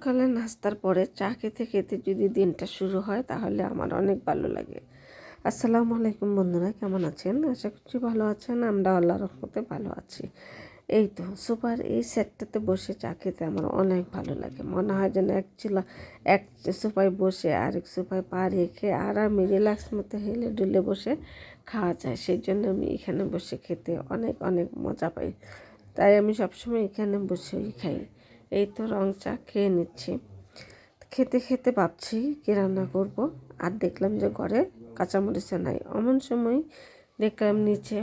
সকালে নাস্তার পরে চা খেতে খেতে যদি দিনটা শুরু হয় তাহলে আমার অনেক ভালো লাগে। আসসালামু আলাইকুম বন্ধুরা, কেমন আছেন? আশা করছি ভালো আছেন। আমরা আল্লাহর রহমতে ভালো আছি। এই তো সুপার এই সেটটাতে বসে চা খেতে আমার অনেক ভালো লাগে। মনে হয় যেন এক সোফায় বসে আরেক সোফায় পা রেখে আরামে রিল্যাক্স মতো হেলে ডুলে বসে খাওয়া যায়। সেই জন্য আমি এখানে বসে খেতে অনেক অনেক মজা পাই। তাই আমি সবসময় এখানে বসেই খাই। এই তো রং চা খেয়ে নিচ্ছি। খেতে খেতে ভাবছি কী রান্না করব, আর দেখলাম যে ঘরে কাঁচামরিচা নাই। এমন সময় দেখলাম নিচে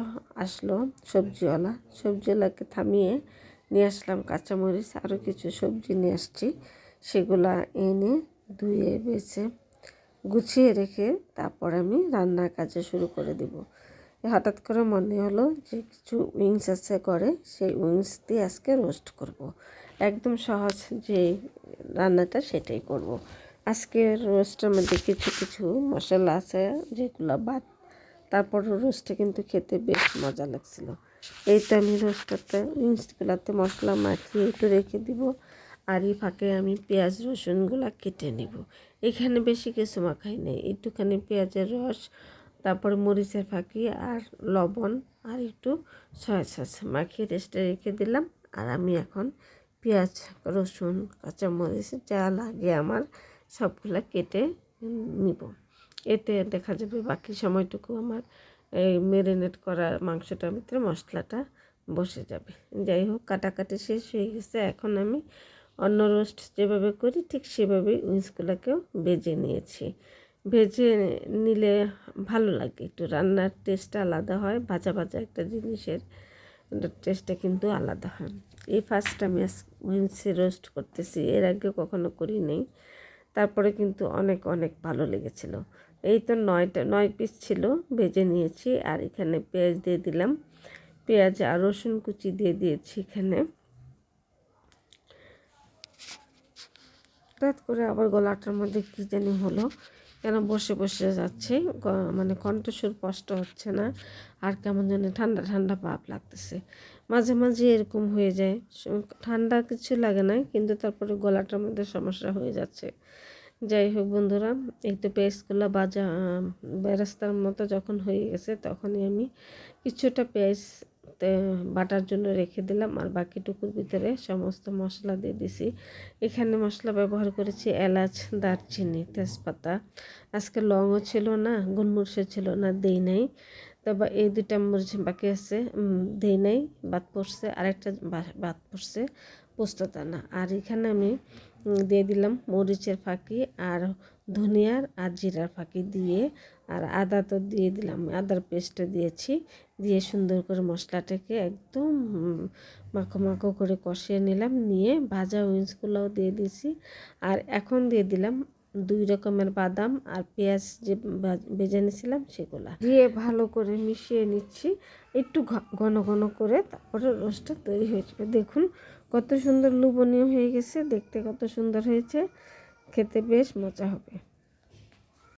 আসলো সবজিওয়ালাকে থামিয়ে নিয়ে আসলাম কাঁচামরিচ, আরও কিছু সবজি নিয়ে আসছি। সেগুলা এনে ধুয়ে বেছে গুছিয়ে রেখে তারপর আমি রান্নার কাজে শুরু করে দেব। হঠাৎ করে মনে হলো যে কিছু উইংস আছে করে, সেই উইংস দিয়ে আজকে রোস্ট করব। একদম সহজ যে রান্নাটা সেটাই করব। আজকের রোস্টের মধ্যে কিছু কিছু মশলা আছে যেগুলো বাদ, তারপর রোস্টে কিন্তু খেতে বেশ মজা লাগছিল। এই তো আমি রোস্টটাতে উইংসগুলোতে মশলা মাখিয়ে একটু রেখে দিব, আর এই ফাঁকে আমি পেঁয়াজ রসুনগুলো কেটে নেব। এখানে বেশি কিছু মাখাই নেই, একটুখানি পেঁয়াজের রস, তারপরে মরিচের ফাঁকি আর লবণ আর একটু সয়া সস মাখিয়ে রেস্টে রেখে দিলাম। আর আমি এখন পেঁয়াজ রসুন কাঁচামরিচ যা লাগে আমার সবগুলো কেটে নিব। এতে দেখা যাবে বাকি সময়টুকু আমার এই ম্যারিনেট করা মাংসটার ভিতরে মশলাটা বসে যাবে। যাই হোক, কাটাকাটি শেষ হয়ে গেছে। এখন আমি অন্য রোস্ট যেভাবে করি ঠিক সেভাবেই উইংসগুলোকেও ভেজে নিয়েছি। ভেজে নিলে ভালো লাগে, একটু রান্নার টেস্টটা আলাদা হয়। ভাজা ভাজা একটা জিনিসের টেস্টটা কিন্তু আলাদা হয়। এই ফার্স্ট আমি উইংসে রোস্ট করতেছি, এর আগে কখনো করি নেই। তারপরে কিন্তু অনেক অনেক ভালো লেগেছিল। এই তো 9 পিস ছিল, ভেজে নিয়েছি। আর এখানে পেঁয়াজ দিয়ে দিলাম, পেঁয়াজ আর রসুন কুচি দিয়ে দিয়েছি এখানে। হঠাৎ করে আবার গলাটার মধ্যে কী জানি হলো, কেন বসে বসে যাচ্ছে, মানে কণ্ঠস্বর স্পষ্ট হচ্ছে না, আর কেমন যেন ঠান্ডা ঠান্ডা ভাব লাগতেছে। মাঝে মাঝে এরকম হয়ে যায়, ঠান্ডা কিছু লাগে না, কিন্তু তারপরে গলাটার মধ্যে সমস্যা হয়ে যাচ্ছে। যাই হোক বন্ধুরা, এই তো পেঁয়াজগুলো বেরেস্তার মতো যখন হয়ে গেছে তখনই আমি কিছুটা পেঁয়াজ বাটার জন্য রেখে দিলাম, আর বাকিটুকুর ভিতরে সমস্ত মশলা দিয়ে দিছি। এখানে মশলা ব্যবহার করেছি এলাচ, দারচিনি, তেজপাতা। আজকে লংও ছিল না, গোলমরিচও ছিল না, দেই নাই। তবে এই 2টা মরিচ বাকি আছে, দেই নাই, বাদ পড়ছে। আরেকটা বাদ পড়ছে পোস্তদানা। আর এখানে আমি দিয়ে দিলাম মরিচের ফাঁকি আর ধনিয়ার আর জিরার ফাঁকি দিয়ে, আর আদা তো দিয়ে দিলাম, আদার পেস্টটা দিয়েছি। দিয়ে সুন্দর করে মশলাটাকে একদম মাখো মাখো করে কষিয়ে নিলাম। নিয়ে ভাজা উইংসগুলোও দিয়ে দিয়েছি। আর এখন দিয়ে দিলাম 2 রকমের বাদাম আর পেঁয়াজ যে ভেজে নিয়েছিলাম সেগুলো দিয়ে ভালো করে মিশিয়ে নিচ্ছি একটু ঘন ঘন করে। তারপরে রোস্টটা তৈরি হয়ে যাবে। দেখুন কত সুন্দর লোভনীয় হয়ে গেছে, দেখতে কত সুন্দর হয়েছে, খেতে বেশ মজা হবে।